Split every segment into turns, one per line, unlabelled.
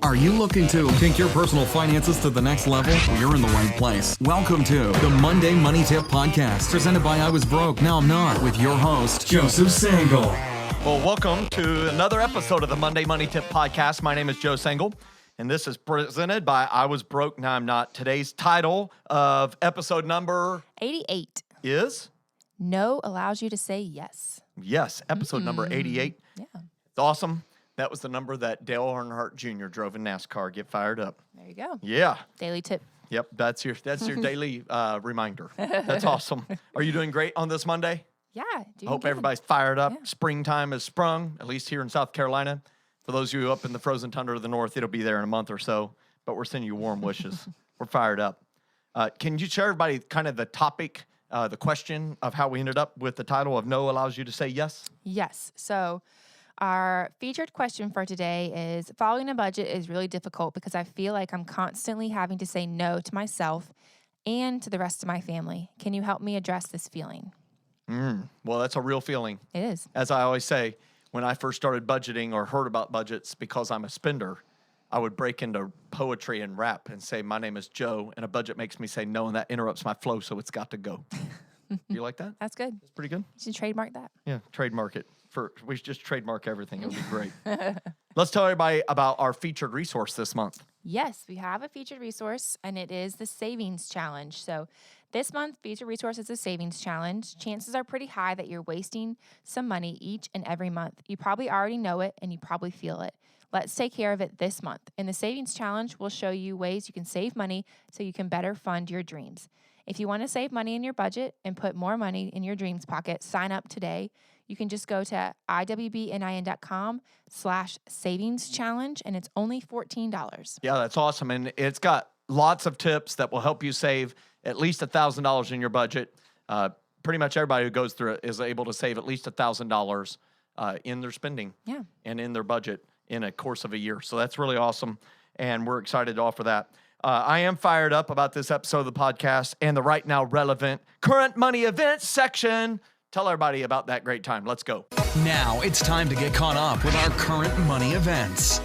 Are you looking to take your personal finances to the next level? Well, you're in the right place. Welcome to the Monday Money Tip Podcast, presented by I Was Broke, Now I'm Not, with your host, Joseph Sangle.
Well, welcome to another episode of the Monday Money Tip Podcast. My name is Joe Sangle, and this is presented by I Was Broke, Now I'm Not. Today's title of episode number
88
is?
No allows you to say yes.
Yes, episode number 88.
Yeah.
It's awesome. That was the number that Dale Earnhardt Jr. drove in NASCAR. Get fired up.
There you go.
Yeah.
Daily tip.
Yep, that's your daily reminder. That's awesome. Are you doing great on this Monday?
Yeah.
I hope everybody's fired up.
Yeah.
Springtime has sprung, at least here in South Carolina. For those of you up in the frozen tundra of the north, it'll be there in a month or so, but we're sending you warm wishes. We're fired up. Can you share everybody kind of the topic, the question of how we ended up with the title of No Allows You to Say Yes?
Yes. So our featured question for today is, following a budget is really difficult because I feel like I'm constantly having to say no to myself and to the rest of my family. Can you help me address this feeling?
Well, that's a real feeling.
It is.
As I always say, when I first started budgeting or heard about budgets, because I'm a spender, I would break into poetry and rap and say, my name is Joe, and a budget makes me say no, and that interrupts my flow, so it's got to go. You like that?
That's good.
That's pretty good.
You should trademark that.
Yeah, trademark it. We should just trademark everything. It would be great. Let's tell everybody about our featured resource this month.
Yes, we have a featured resource, and it is the Savings Challenge. So this month, featured resource is the Savings Challenge. Chances are pretty high that you're wasting some money each and every month. You probably already know it, and you probably feel it. Let's take care of it this month. In the Savings Challenge, we'll show you ways you can save money so you can better fund your dreams. If you want to save money in your budget and put more money in your dreams pocket, sign up today. You can just go to iwbnin.com/savings-challenge, and it's only $14.
Yeah, that's awesome. And it's got lots of tips that will help you save at least $1,000 in your budget. Pretty much everybody who goes through it is able to save at least $1,000 in their spending and in their budget in a course of a year. So that's really awesome, and we're excited to offer that. I am fired up about this episode of the podcast and the right now relevant current money events section. Tell everybody about that great time. Let's go.
Now it's time to get caught up with our current money events.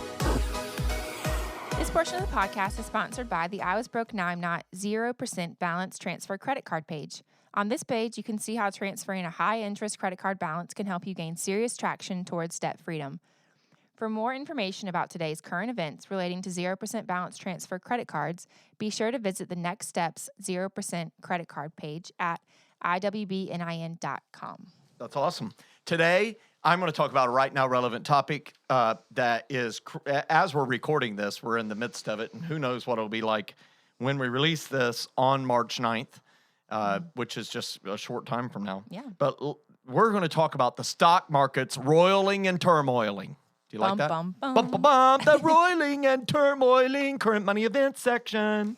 This portion of the podcast is sponsored by the I Was Broke, Now I'm Not 0% balance transfer credit card page. On this page, you can see how transferring a high-interest credit card balance can help you gain serious traction towards debt freedom. For more information about today's current events relating to 0% balance transfer credit cards, be sure to visit the Next Steps 0% credit card page at iwbnin.com.
That's awesome. Today, I'm going to talk about a right now relevant topic that is, as we're recording this, we're in the midst of it, and who knows what it'll be like when we release this on March 9th, which is just a short time from now.
Yeah.
But we're going to talk about the stock markets roiling and turmoiling. Do you like that?
Bum, bum.
The roiling and turmoiling current money event section.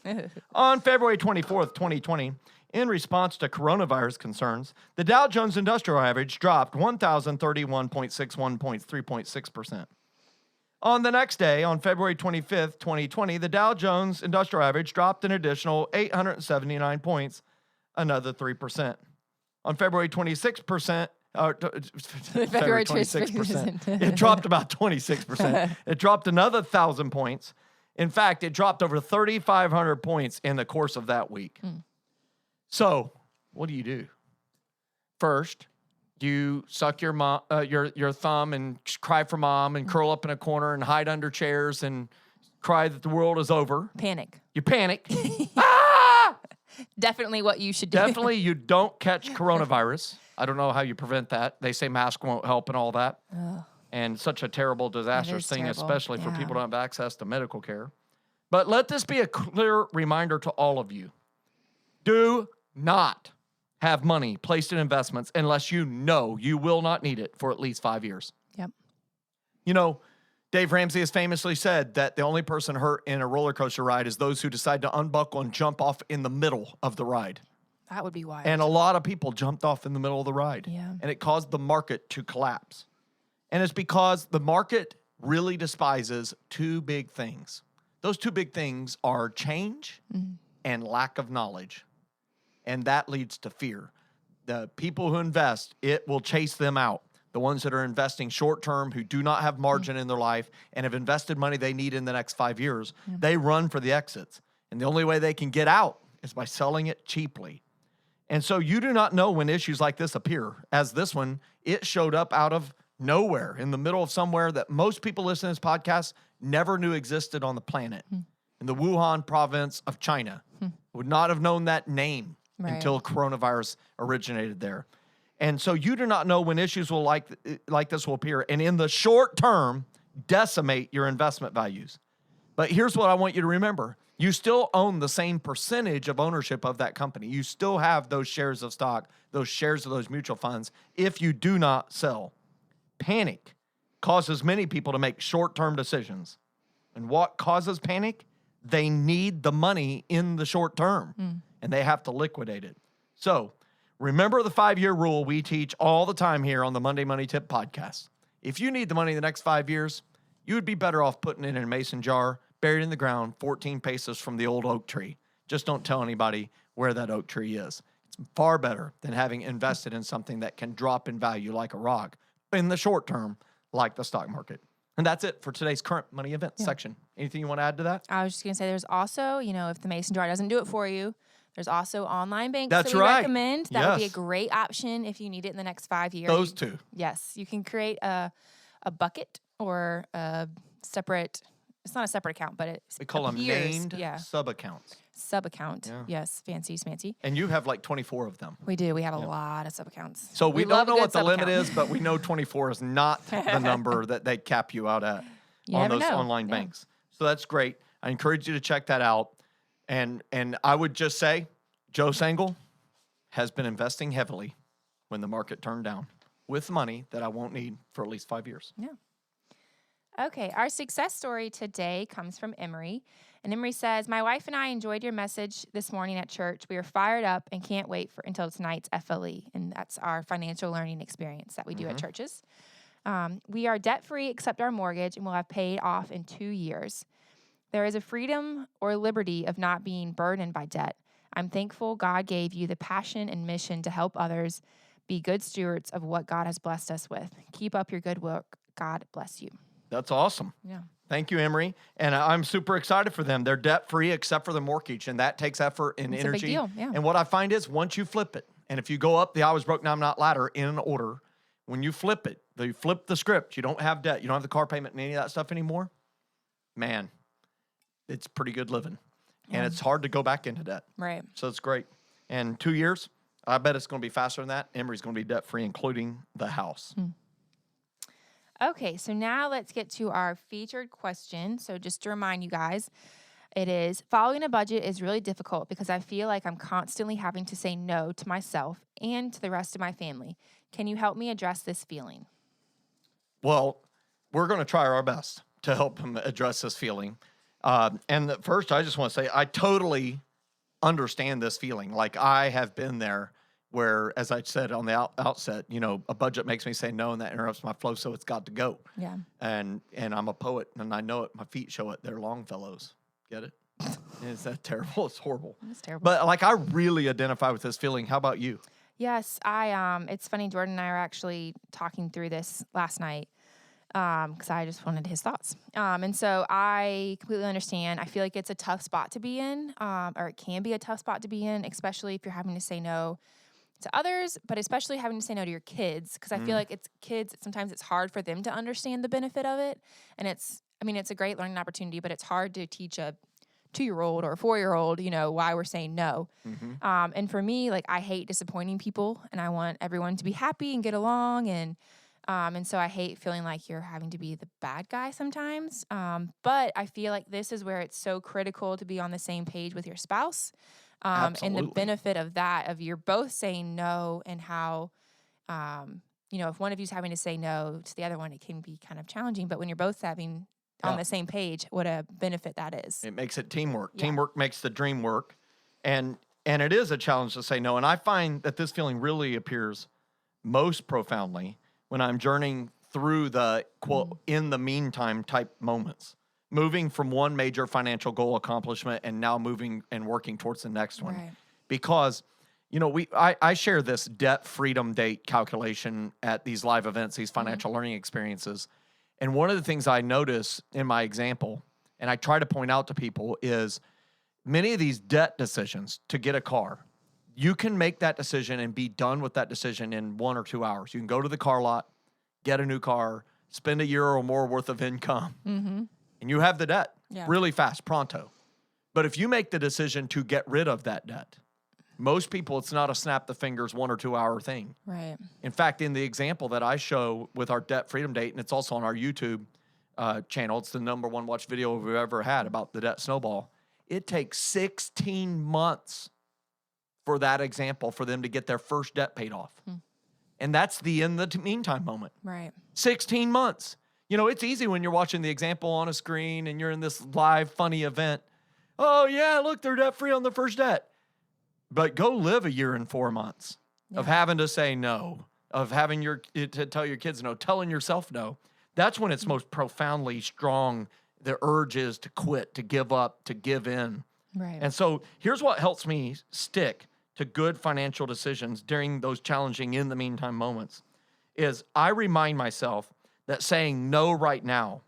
On February 24th, 2020, in response to coronavirus concerns, the Dow Jones Industrial Average dropped 1,031.61 points, 3.6%. On the next day, on February 25th, 2020, the Dow Jones Industrial Average dropped an additional 879 points, another 3%. On February 26th, February 26%. It dropped about 26%. It dropped another 1,000 points. In fact, it dropped over 3,500 points in the course of that week. So, what do? First, you suck your thumb and cry for mom and curl up in a corner and hide under chairs and cry that the world is over.
Panic.
You panic.
Definitely what you should do.
Definitely you don't catch coronavirus. I don't know how you prevent that. They say mask won't help and all that.
Ugh.
And such a terrible, disastrous thing,
terrible.
especially for people who don't have access to medical care. But let this be a clear reminder to all of you. Do not have money placed in investments unless you know you will not need it for at least 5 years.
Yep.
You know, Dave Ramsey has famously said that the only person hurt in a roller coaster ride is those who decide to unbuckle and jump off in the middle of the ride.
That would be wild.
And a lot of people jumped off in the middle of the ride.
Yeah.
And it caused the market to collapse. And it's because the market really despises two big things. Those two big things are change and lack of knowledge. And that leads to fear. The people who invest, it will chase them out. the ones that are investing short term, who do not have margin in their life and have invested money they need in the next 5 years, they run for the exits. And the only way they can get out is by selling it cheaply. And so you do not know when issues like this appear. As this one, it showed up out of nowhere in the middle of somewhere that most people listening to this podcast never knew existed on the planet. In the Wuhan province of China. Would not have known that name until coronavirus originated there. And so you do not know when issues will like this will appear, and in the short term, decimate your investment values. But here's what I want you to remember. You still own the same percentage of ownership of that company. You still have those shares of stock, those shares of those mutual funds, if you do not sell. Panic causes many people to make short-term decisions. And what causes panic? They need the money in the short term, and they have to liquidate it. So remember the 5-year rule we teach all the time here on the Monday Money Tip podcast. If you need the money in the next 5 years, you would be better off putting it in a mason jar, buried in the ground, 14 paces from the old oak tree. Just don't tell anybody where that oak tree is. It's far better than having invested in something that can drop in value like a rock in the short term, like the stock market. And that's it for today's current money event section. Anything you want to add to that?
I was just going to say there's also, if the mason jar doesn't do it for you, there's also online banks
That's
that we
right.
recommend. That would be a great option if you need it in the next 5 years.
Those two.
Yes. You can create a bucket or a separate, it's not a separate account, but it
We call them named sub-accounts.
Sub-account.
Yeah.
Yes. Fancy smancy.
And you have like 24 of them.
We do. We have a lot of sub-accounts.
So we don't
love a
know
good
what the limit
sub-account.
is, but we know 24 is not the number that they cap you out at on those online banks. So that's great. I encourage you to check that out. And I would just say, Joe Sangle has been investing heavily when the market turned down with money that I won't need for at least 5 years.
Yeah. Okay, our success story today comes from Emory. And Emory says, my wife and I enjoyed your message this morning at church. We are fired up and can't wait until tonight's FLE. And that's our financial learning experience that we do at churches. We are debt-free except our mortgage and will have paid off in 2 years. There is a freedom or liberty of not being burdened by debt. I'm thankful God gave you the passion and mission to help others be good stewards of what God has blessed us with. Keep up your good work. God bless you.
That's awesome.
Yeah.
Thank you, Emory. And I'm super excited for them. They're debt-free except for the mortgage, and that takes effort and
It's
energy.
a big deal, yeah.
And what I find is once you flip it, and if you go up the I was broke, now I'm not ladder in order, when you flip it, you flip the script, you don't have debt, you don't have the car payment and any of that stuff anymore, man, it's pretty good living. And it's hard to go back into debt.
Right.
So it's great. And 2 years, I bet it's going to be faster than that. Emory's going to be debt-free, including the house.
Okay, so now let's get to our featured question. So just to remind you guys, it is, following a budget is really difficult because I feel like I'm constantly having to say no to myself and to the rest of my family. Can you help me address this feeling?
Well, we're going to try our best to help him address this feeling. And first, I just want to say I totally understand this feeling. Like I have been there where, as I said on the outset, a budget makes me say no, and that interrupts my flow, so it's got to go.
Yeah.
And I'm a poet, and I know it. My feet show it. They're Longfellows. Get it? Is that terrible? It's horrible.
It's terrible.
But I really identify with this feeling. How about you?
Yes, it's funny, Jordan and I were actually talking through this last night because I just wanted his thoughts. And so I completely understand. I feel like it's a tough spot to be in, or it can be a tough spot to be in, especially if you're having to say no to others, but especially having to say no to your kids, because I feel like sometimes it's hard for them to understand the benefit of it. And it's a great learning opportunity, but it's hard to teach a 2-year-old or a 4-year-old, why we're saying no. And for me, I hate disappointing people, and I want everyone to be happy and get along. And so I hate feeling like you're having to be the bad guy sometimes. But I feel like this is where it's so critical to be on the same page with your spouse. And the benefit of that, of you're both saying no, and how, if one of you's having to say no to the other one, it can be kind of challenging. But when you're both having on the same page, what a benefit that is.
It makes it teamwork.
Yeah.
Teamwork makes the dream work. And it is a challenge to say no. And I find that this feeling really appears most profoundly when I'm journeying through the, quote, in the meantime type moments. Moving from one major financial goal accomplishment and now moving and working towards the next one.
Right.
Because I share this debt freedom date calculation at these live events, these financial learning experiences. And one of the things I notice in my example, and I try to point out to people, is many of these debt decisions to get a car, you can make that decision and be done with that decision in 1 or 2 hours. You can go to the car lot, get a new car, spend a year or more worth of income, and you have the debt really fast, pronto. But if you make the decision to get rid of that debt, most people, it's not a snap the fingers 1 or 2 hour thing.
Right.
In fact, in the example that I show with our debt freedom date, and it's also on our YouTube channel, it's the #1 watched video we've ever had about the debt snowball. It takes 16 months for that example for them to get their first debt paid off. And that's the in the meantime moment.
Right.
16 months. It's easy when you're watching the example on a screen and you're in this live funny event. Oh, yeah, look, they're debt free on the first debt. But go live a year and 4 months of having to say no, of having to tell your kids no, telling yourself no. That's when it's most profoundly strong. The urge is to quit, to give up, to give in.
Right.
And so here's what helps me stick to good financial decisions during those challenging in the meantime moments is I remind myself that saying no right now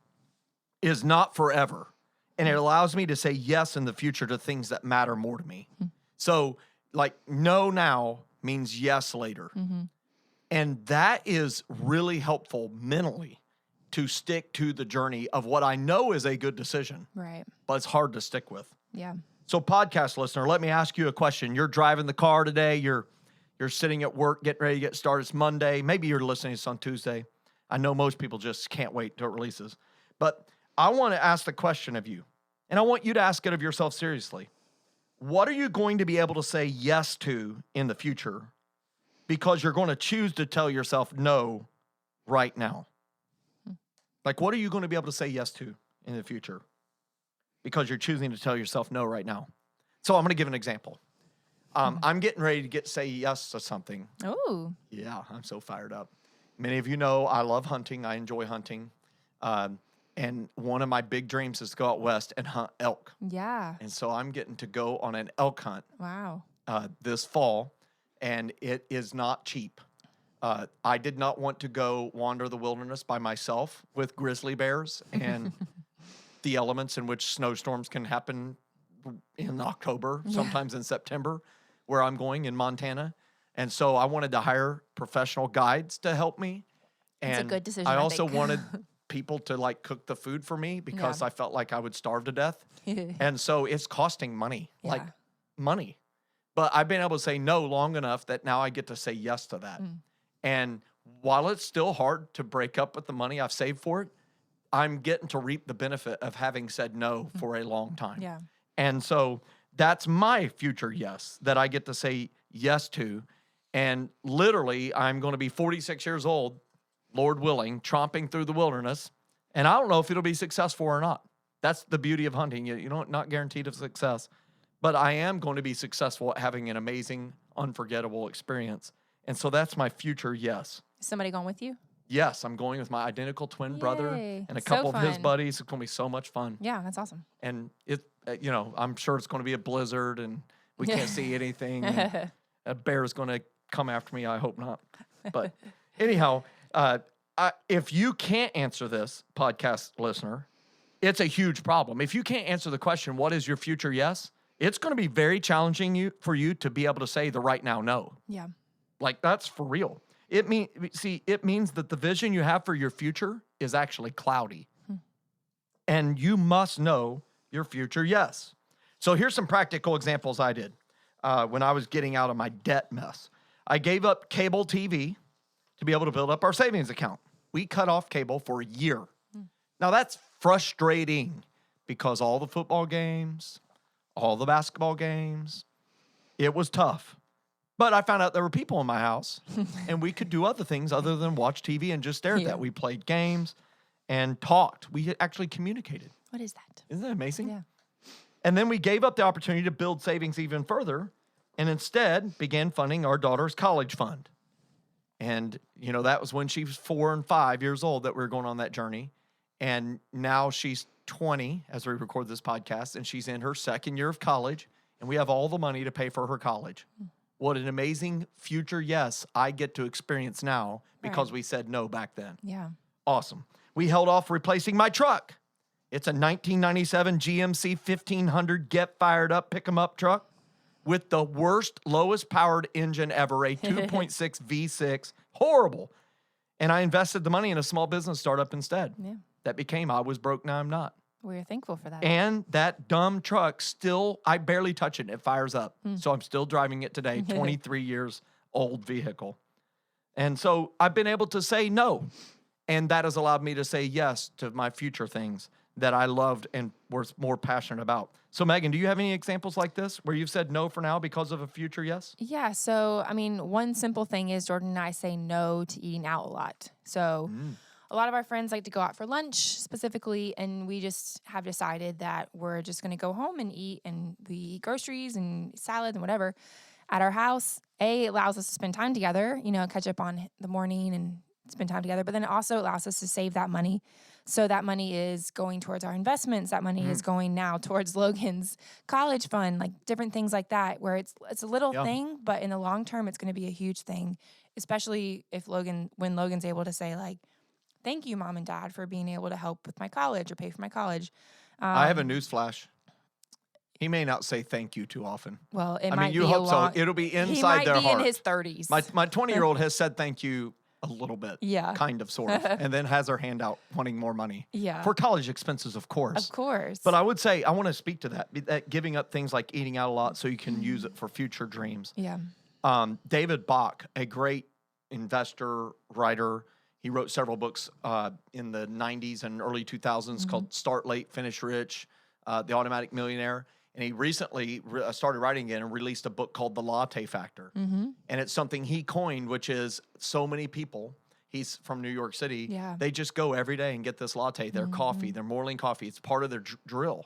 is not forever. And it allows me to say yes in the future to things that matter more to me. So like no now means yes later. And that is really helpful mentally to stick to the journey of what I know is a good decision.
Right.
But it's hard to stick with.
Yeah.
So podcast listener, let me ask you a question. You're driving the car today. You're sitting at work, getting ready to get started. It's Monday. Maybe you're listening to this on Tuesday. I know most people just can't wait till it releases. But I want to ask the question of you, and I want you to ask it of yourself seriously. What are you going to be able to say yes to in the future because you're going to choose to tell yourself no right now? Like, what are you going to be able to say yes to in the future because you're choosing to tell yourself no right now? So I'm going to give an example. I'm getting ready to say yes to something.
Oh.
Yeah, I'm so fired up. Many of you know I love hunting. I enjoy hunting. And one of my big dreams is to go out west and hunt elk.
Yeah.
And so I'm getting to go on an elk hunt
Wow.
this fall, and it is not cheap. I did not want to go wander the wilderness by myself with grizzly bears and the elements in which snowstorms can happen in October, sometimes in September, where I'm going in Montana. And so I wanted to hire professional guides to help me. And
It's a good decision,
I
I
also
think.
wanted people to like cook the food for me because I felt like I would starve to death. And so it's costing money, like money. But I've been able to say no long enough that now I get to say yes to that. And while it's still hard to break up with the money I've saved for it, I'm getting to reap the benefit of having said no for a long time.
Yeah.
And so that's my future yes that I get to say yes to. And literally, I'm going to be 46 years old, Lord willing, tromping through the wilderness. And I don't know if it'll be successful or not. That's the beauty of hunting. You know, not guaranteed of success. But I am going to be successful at having an amazing, unforgettable experience. And so that's my future yes.
Is somebody going with you?
Yes, I'm going with my identical twin brother
Yay.
and a
So
couple of his
fun.
buddies. It's going to be so much fun.
Yeah, that's awesome.
And it, I'm sure it's going to be a blizzard and we can't see anything. And a bear's going to come after me. I hope not. But anyhow, if you can't answer this, podcast listener, it's a huge problem. If you can't answer the question, what is your future yes? It's going to be very challenging for you to be able to say the right now no.
Yeah.
Like, that's for real. It means that the vision you have for your future is actually cloudy. And you must know your future yes. So here's some practical examples I did when I was getting out of my debt mess. I gave up cable TV to be able to build up our savings account. We cut off cable for a year. Now, that's frustrating because all the football games, all the basketball games, it was tough. But I found out there were people in my house, and we could do other things other than watch TV and just stare at that. We played games and talked. We actually communicated.
What is that?
Isn't that amazing?
Yeah.
And then we gave up the opportunity to build savings even further and instead began funding our daughter's college fund. And, that was when she was 4 and 5 years old that we were going on that journey. And now she's 20 as we record this podcast, and she's in her second year of college, and we have all the money to pay for her college. what an amazing future yes I get to experience now because
Right.
we said no back then.
Yeah.
Awesome. We held off replacing my truck. It's a 1997 GMC 1500 get fired up, pick 'em up truck with the worst, lowest powered engine ever, a 2.6 V6. Horrible. And I invested the money in a small business startup instead.
Yeah.
That became I Was Broke, Now I'm Not.
We're thankful for that.
And that dumb truck still, I barely touch it. It fires up. So I'm still driving it today, 23 years old vehicle. And so I've been able to say no. And that has allowed me to say yes to my future things that I loved and was more passionate about. So Megan, do you have any examples like this where you've said no for now because of a future yes?
Yeah. So, I mean, one simple thing is Jordan and I say no to eating out a lot. So, a lot of our friends like to go out for lunch specifically, and we just have decided that we're just going to go home and eat, and we eat groceries and salads and whatever at our house. It allows us to spend time together, catch up on the morning and spend time together, but then it also allows us to save that money. So that money is going towards our investments. That money is going now towards Logan's college fund, like different things like that, where it's a little thing, but in the long term, it's going to be a huge thing, especially when Logan's able to say like, thank you, Mom and Dad, for being able to help with my college or pay for my college.
I have a news flash. He may not say thank you too often.
Well, it
I
might
mean, you
be
hope
a long,
so. It'll be
he
inside
might
their
be
heart.
in his 30s.
My 20-year-old has said thank you a little bit.
Yeah.
Kind of, sort of. And then has her hand out wanting more money.
Yeah.
For college expenses, of course.
Of course.
But I would say, I want to speak to that giving up things like eating out a lot so you can use it for future dreams.
Yeah.
David Bach, a great investor, writer, he wrote several books in the 90s and early 2000s called Start Late, Finish Rich, The Automatic Millionaire. And he recently started writing again and released a book called The Latte Factor. And it's something he coined, which is so many people, he's from New York City, they just go every day and get this latte, their coffee, their morning coffee. It's part of their drill.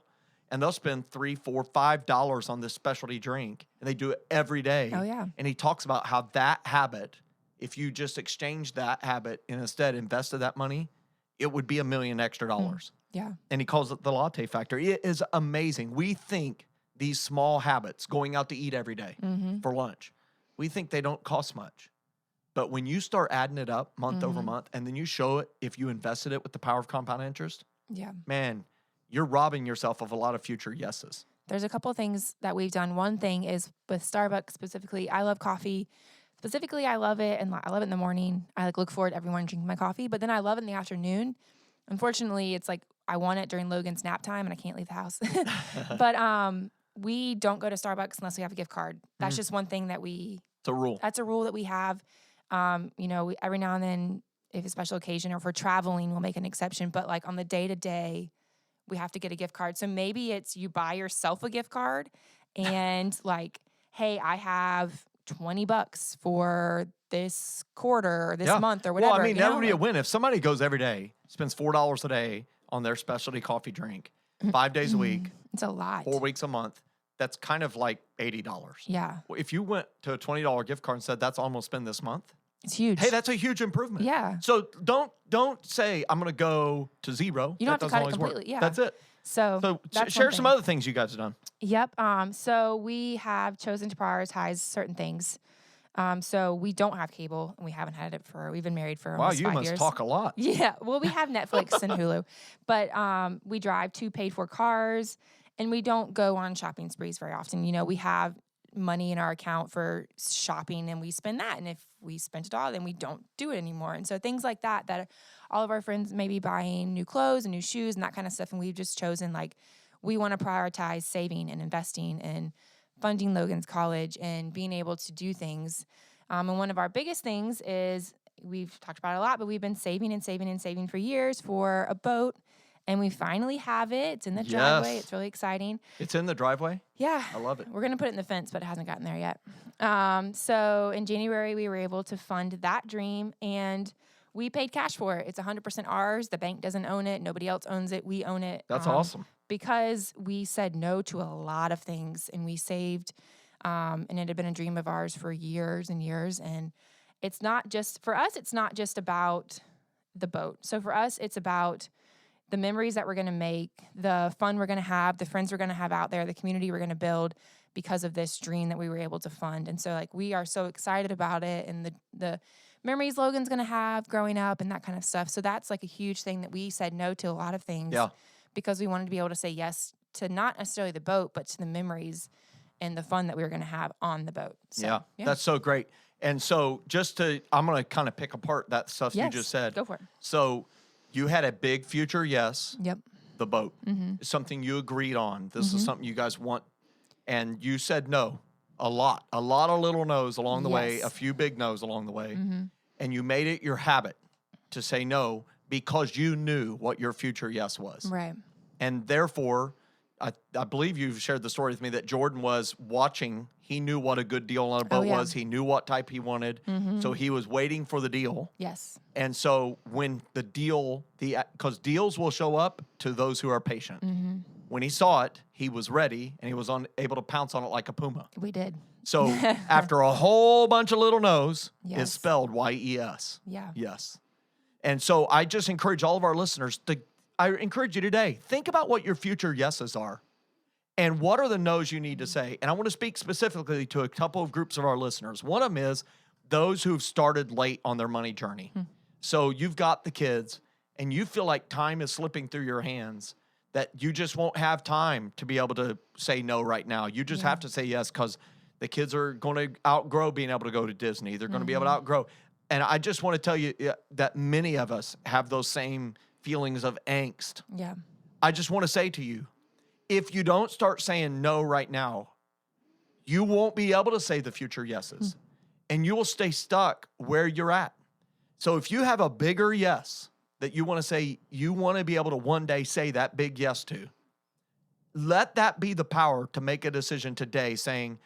And they'll spend $3, $4, $5 on this specialty drink. And they do it every day.
Oh, yeah.
And he talks about how that habit, if you just exchange that habit and instead invested that money, it would be $1 million extra dollars.
Yeah.
And he calls it the latte factor. It is amazing. We think these small habits, going out to eat every day for lunch, we think they don't cost much. But when you start adding it up month over month, and then you show it if you invested it with the power of compound interest, man, you're robbing yourself of a lot of future yeses.
There's a couple of things that we've done. One thing is with Starbucks specifically, I love coffee. Specifically, I love it, and I love it in the morning. I look forward to everyone drinking my coffee, but then I love it in the afternoon. Unfortunately, it's like I want it during Logan's nap time, and I can't leave the house. But we don't go to Starbucks unless we have a gift card. That's just one thing that
It's a rule.
That's a rule that we have. Every now and then, if a special occasion or if we're traveling, we'll make an exception. But like on the day-to-day, we have to get a gift card. So maybe it's you buy yourself a gift card and like, hey, I have $20 for this quarter or this month or whatever.
Well, I mean, that would be a win. If somebody goes every day, spends $4 a day on their specialty coffee drink, 5 days a week,
it's a lot.
4 weeks a month, that's kind of like $80.
Yeah.
If you went to a $20 gift card and said, that's almost spend this month,
It's huge.
hey, that's a huge improvement.
Yeah.
So don't say, I'm going to go to zero.
You don't
That
have to cut it
doesn't always work.
completely, yeah.
That's it.
So that's
share
one
some
thing.
other things you guys have done.
Yep. So we have chosen to prioritize certain things. So we don't have cable, and we haven't had it we've been married for almost 5 years.
Wow, you must talk a lot.
Yeah. Well, we have Netflix and Hulu, but we drive 2 paid-for cars, and we don't go on shopping sprees very often. We have money in our account for shopping, and we spend that. And if we spent it all, then we don't do it anymore. And so things like that all of our friends may be buying new clothes and new shoes and that kind of stuff. And we've just chosen, like, we want to prioritize saving and investing and funding Logan's college and being able to do things. And one of our biggest things is, we've talked about it a lot, but we've been saving and saving and saving for years for a boat. And we finally have it. It's in the driveway.
Yes.
It's really exciting.
It's in the driveway?
Yeah.
I love it.
We're going to put it in the fence, but it hasn't gotten there yet. So in January, we were able to fund that dream, and we paid cash for it. It's 100% ours. The bank doesn't own it. Nobody else owns it. We own it.
That's awesome.
Because we said no to a lot of things, and we saved, and it had been a dream of ours for years and years. And it's not just, for us, it's not just about the boat. So for us, it's about the memories that we're going to make, the fun we're going to have, the friends we're going to have out there, the community we're going to build, because of this dream that we were able to fund. And so like we are so excited about it and the memories Logan's going to have growing up and that kind of stuff. So that's like a huge thing that we said no to a lot of things because we wanted to be able to say yes to not necessarily the boat, but to the memories and the fun that we were going to have on the boat. So,
that's so great. And so I'm going to kind of pick apart that stuff you just said.
Go for it.
So you had a big future yes.
Yep.
The boat. It's something you agreed on. This is something you guys want. And you said no a lot of little no's along the way, a few big no's along the way. And you made it your habit to say no because you knew what your future yes was.
Right.
And therefore, I believe you've shared the story with me that Jordan was watching. He knew what a good deal on a boat was. He knew what type he wanted. So he was waiting for the deal.
Yes.
And so when the deal, because deals will show up to those who are patient. When he saw it, he was ready and he was able to pounce on it like a puma.
We did.
So after a whole bunch of little no's, it's spelled Y-E-S.
Yeah.
Yes. And so I just encourage all of our listeners I encourage you today, think about what your future yeses are and what are the no's you need to say. And I want to speak specifically to a couple of groups of our listeners. One of them is those who've started late on their money journey. So you've got the kids and you feel like time is slipping through your hands, that you just won't have time to be able to say no right now. You just have to say yes because the kids are going to outgrow being able to go to Disney. They're going to be able to outgrow. And I just want to tell you that many of us have those same feelings of angst.
Yeah.
I just want to say to you, if you don't start saying no right now, you won't be able to say the future yeses. And you will stay stuck where you're at. So if you have a bigger yes that you want to say, you want to be able to one day say that big yes to, let that be the power to make a decision today saying,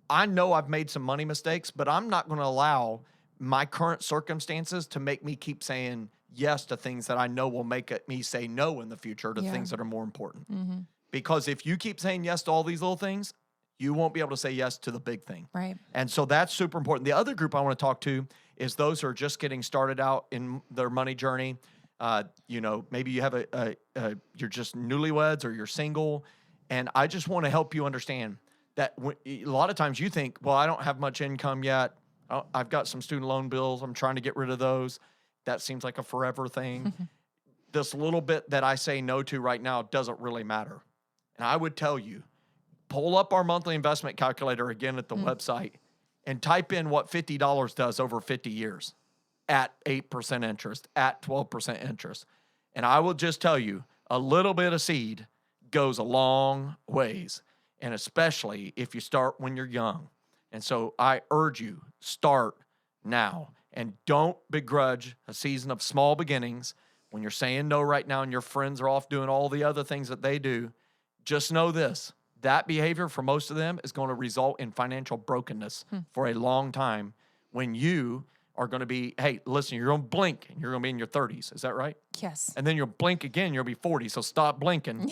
I know I've made some money mistakes, but I'm not going to allow my current circumstances to make me keep saying yes to things that I know will make me say no in the future to things that are more important. Because if you keep saying yes to all these little things, you won't be able to say yes to the big thing.
Right.
And so that's super important. The other group I want to talk to is those who are just getting started out in their money journey. Maybe you have you're just newlyweds or you're single. And I just want to help you understand that a lot of times you think, well, I don't have much income yet. I've got some student loan bills. I'm trying to get rid of those. That seems like a forever thing. This little bit that I say no to right now doesn't really matter. And I would tell you, pull up our monthly investment calculator again at the website and type in what $50 does over 50 years at 8% interest, at 12% interest. And I will just tell you, a little bit of seed goes a long ways, and especially if you start when you're young. And so I urge you, start now. And don't begrudge a season of small beginnings. When you're saying no right now and your friends are off doing all the other things that they do, just know this. That behavior for most of them is going to result in financial brokenness for a long time when you are going to be, hey, listen, you're going to blink and you're going to be in your 30s. Is that right?
Yes.
And then you'll blink again, you'll be 40. So stop blinking.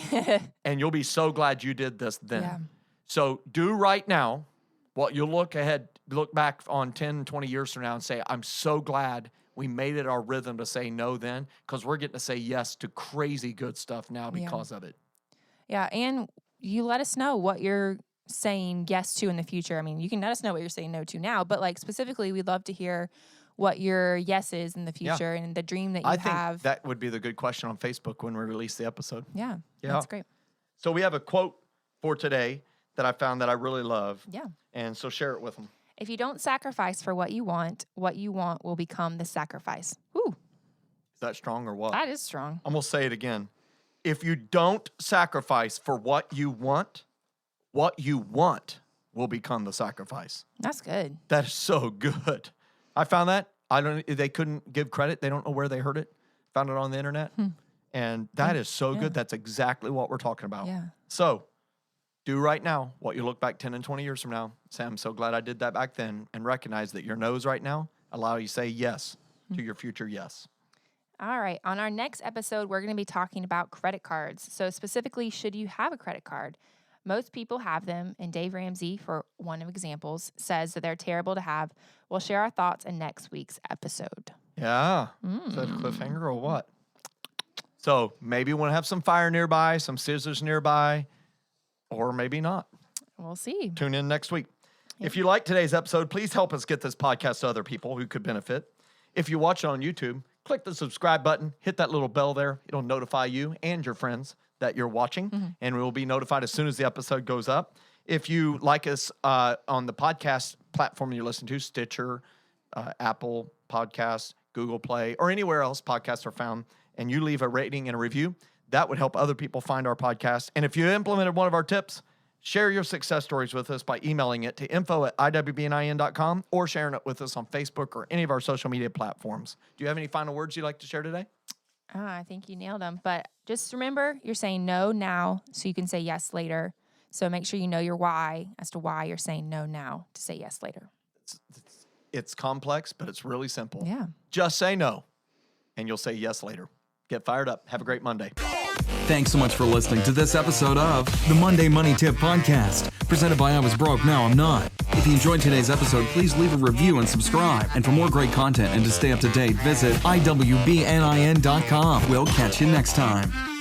And you'll be so glad you did this then.
Yeah.
So do right now what you'll look back on 10, 20 years from now and say, I'm so glad we made it our rhythm to say no then, because we're getting to say yes to crazy good stuff now because of it.
Yeah, and you let us know what you're saying yes to in the future. I mean, you can let us know what you're saying no to now, but like specifically, we'd love to hear what your yes is in the future and the dream that you have.
I think that would be the good question on Facebook when we release the episode.
Yeah, that's great.
So we have a quote for today that I found that I really love.
Yeah.
And so share it with them.
If you don't sacrifice for what you want will become the sacrifice. Woo.
Is that strong or what?
That is strong.
I'm going to say it again. If you don't sacrifice for what you want will become the sacrifice.
That's good.
That is so good. I found that. They couldn't give credit. They don't know where they heard it. Found it on the internet. And that is so good. That's exactly what we're talking about.
Yeah.
So do right now what you look back 10 and 20 years from now. Say, I'm so glad I did that back then, and recognize that your no's right now allow you to say yes to your future yes.
All right. On our next episode, we're going to be talking about credit cards. So specifically, should you have a credit card? Most people have them, and Dave Ramsey, for one of examples, says that they're terrible to have. We'll share our thoughts in next week's episode.
Yeah. Is that a cliffhanger or what? So maybe you want to have some fire nearby, some scissors nearby, or maybe not.
We'll see.
Tune in next week. If you like today's episode, please help us get this podcast to other people who could benefit. If you watch it on YouTube, click the subscribe button, hit that little bell there. It'll notify you and your friends that you're watching, and we will be notified as soon as the episode goes up. If you like us on the podcast platform you listen to, Stitcher, Apple Podcasts, Google Play, or anywhere else podcasts are found, and you leave a rating and a review, that would help other people find our podcast. And if you implemented one of our tips, share your success stories with us by emailing it to info@iwbnin.com or sharing it with us on Facebook or any of our social media platforms. Do you have any final words you'd like to share today?
I think you nailed them. But just remember, you're saying no now so you can say yes later. So make sure you know your why as to why you're saying no now to say yes later.
It's complex, but it's really simple.
Yeah.
Just say no, and you'll say yes later. Get fired up. Have a great Monday.
Thanks so much for listening to this episode of the Monday Money Tip Podcast, presented by I Was Broke, Now I'm Not. If you enjoyed today's episode, please leave a review and subscribe. And for more great content and to stay up to date, visit iwbnin.com. We'll catch you next time.